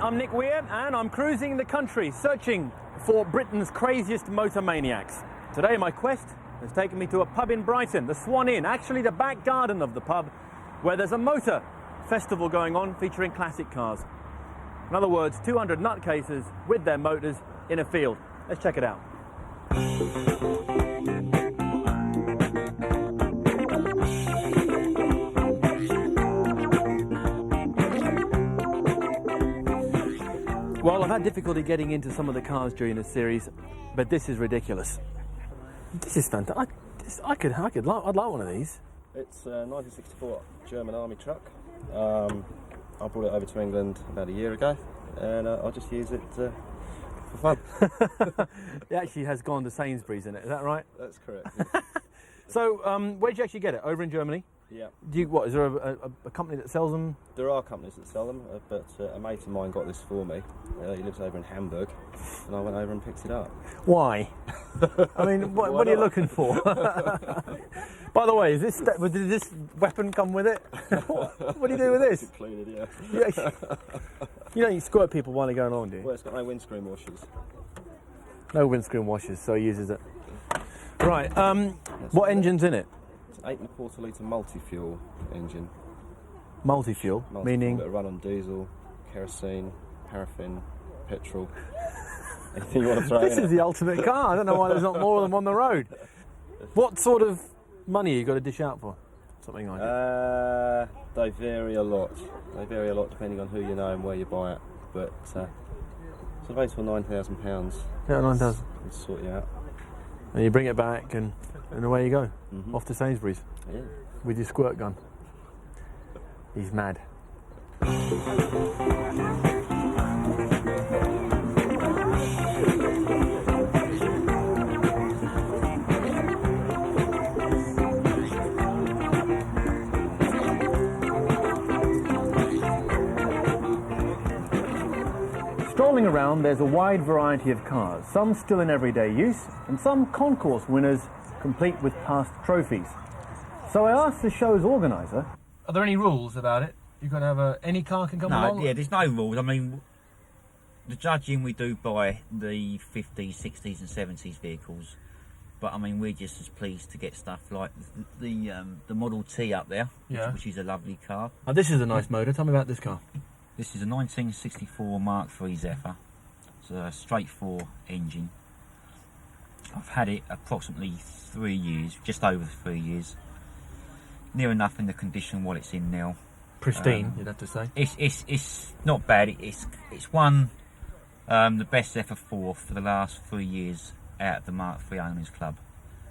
I'm Nick Weir and I'm cruising the country searching for Britain's craziest motor maniacs. Today my quest has taken me to a pub in Brighton, the Swan Inn, actually the back garden of the pub, where there's a motor festival going on featuring classic cars. In other words, 200 nutcases with their motors in a field. Let's check it out. Well, I've had difficulty getting into some of the cars during this series, but this is ridiculous. This is fantastic. I'd like one of these. It's a 1964 German army truck. I brought it over to England about a year ago, and I just use it for fun. It actually has gone to Sainsbury's in it, is that right? That's correct. So, where did you actually get it? Over in Germany? Yeah. Is there a company that sells them? There are companies that sell them, but a mate of mine got this for me. He lives over in Hamburg, and I went over and picked it up. Why? I mean, what are you looking for? By the way, did this weapon come with it? What do you do with this? It's included, yeah. You don't squirt people while they're going along, do you? Well, it's got no windscreen washers. No windscreen washers, so he uses it. Right, what engine's in it? It's an 8.25 litre multi-fuel engine. Multi-fuel, meaning? That'll run on diesel, kerosene, paraffin, petrol. Anything you want to throw in. This is the ultimate car. I don't know why there's not more of them on the road. What sort of money you got to dish out for something like that? They vary a lot. They vary a lot depending on who you know and where you buy it. But so about £9,000. Yeah, 9,000. We'll sort you out. And you bring it back and away you go. Mm-hmm. Off to Sainsbury's. Yeah. With your squirt gun. He's mad. Strolling around, there's a wide variety of cars, some still in everyday use, and some concourse winners complete with past trophies. So I asked the show's organiser, are there any rules about it? You've got to have any car can come along? No, yeah, there's no rules. I mean, the judging we do by the 50s, 60s and 70s vehicles, but I mean, we're just as pleased to get stuff like the Model T up there, Yeah. which is a lovely car. Oh, this is a nice motor. Tell me about this car. This is a 1964 Mark III Zephyr. It's a straight 4 engine. I've had it approximately 3 years, just over 3 years. Near enough in the condition what it's in now. Pristine, you'd have to say. It's not bad. It's won the best Zephyr 4 for the last 3 years out of the Mark III Owners Club,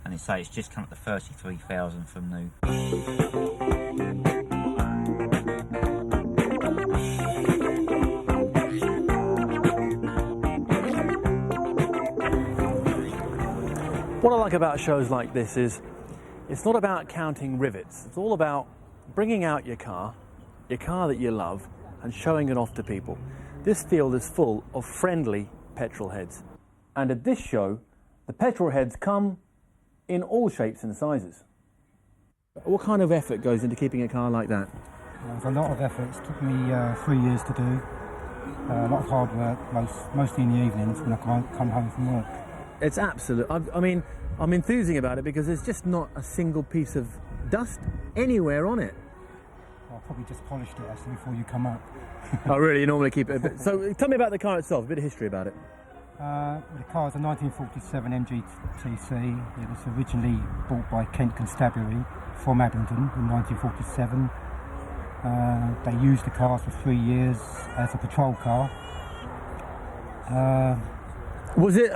and it's just come up to 33,000 from new. What I like about shows like this is it's not about counting rivets. It's all about bringing out your car that you love, and showing it off to people. This field is full of friendly petrol heads. And at this show, the petrol heads come in all shapes and sizes. What kind of effort goes into keeping a car like that? There's a lot of effort. It took me 3 years to do. A lot of hard work, mostly in the evenings when I come home from work. It's absolute. I mean, I'm enthusing about it because there's just not a single piece of dust anywhere on it. I probably just polished it actually before you come up. Oh, really? You normally keep it a bit. So tell me about the car itself, a bit of history about it. The car is a 1947 MGTC. It was originally bought by Kent Constabulary from Abingdon in 1947. They used the cars for 3 years as a patrol car. Was it,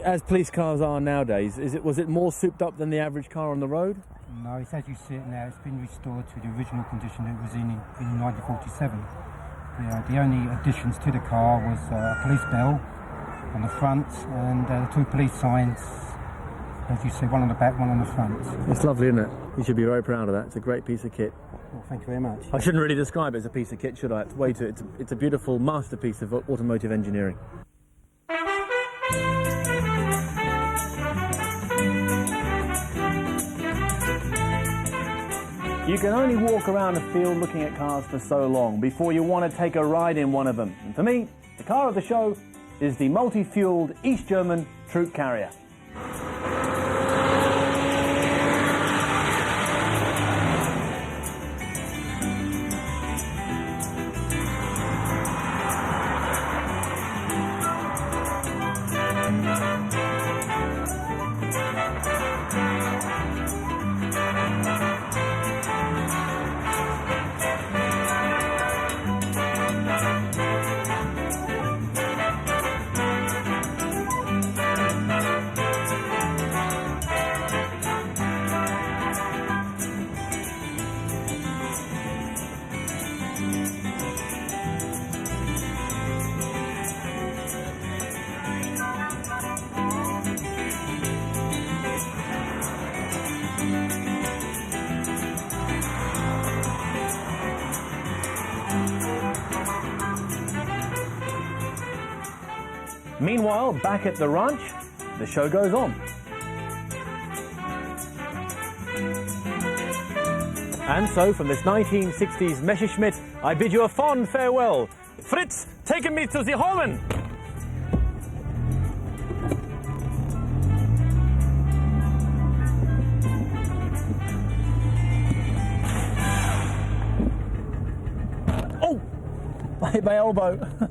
as police cars are nowadays, was it more souped up than the average car on the road? No, it's as you see it now. It's been restored to the original condition it was in 1947. The only additions to the car was a police bell on the front and 2 police signs, as you see, one on the back, one on the front. It's lovely, isn't it? You should be very proud of that. It's a great piece of kit. Well, thank you very much. I shouldn't really describe it as a piece of kit, should I? It's a beautiful masterpiece of automotive engineering. You can only walk around a field looking at cars for so long before you want to take a ride in one of them. And for me, the car of the show is the multi-fueled East German troop carrier. Meanwhile, back at the ranch, the show goes on. And so, from this 1960s Messerschmitt, I bid you a fond farewell. Fritz, take me to the Holland! Oh! I hit my elbow.